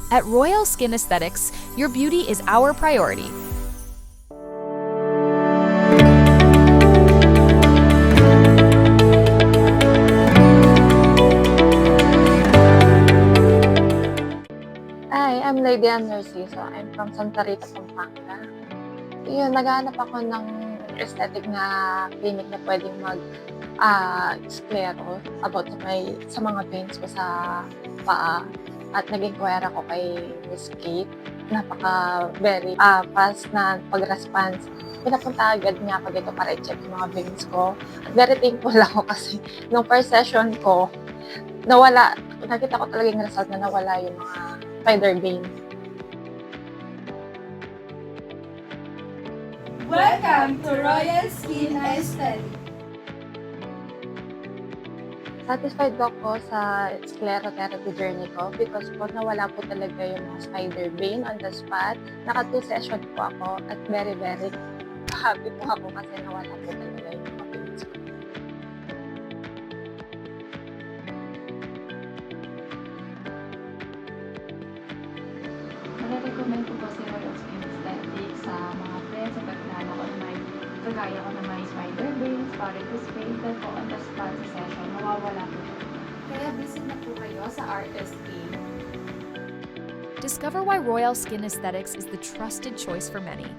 At Royal Skin Aesthetics, your beauty is our priority. Hi, I'm Lady Ann Narciso. I'm from Santa Rita, Pampanga. Yun, naghahanap ako ng aesthetic na clinic na pwedeng sclero about sa mga veins ko sa paa. At nag-inquire ako kay Miss Kate. Very fast na pag-response. Pinapunta agad niya ako dito para i-check yung mga veins ko. At very thankful ako kasi nung first session ko, nakita ko talaga yung result na nawala yung mga spider vein. Welcome to Royal Skin Aesthetic. Satisfied ako sa sclerotherapy journey ko because po nawala po talaga yung mga spider vein on the spot. Naka 2 session po ako at very happy po ako kasi nawala po talaga yung mga veins ko. Nare-recommend ko po si Royal Skin Aesthetics sa mga friends at kakilala ko na may kagaya ko na may spider veins, varicose veins, then po on the spot sa session, mawawala po. Kaya visit na po kayo sa RSA. Discover why Royal Skin Aesthetics is the trusted choice for many.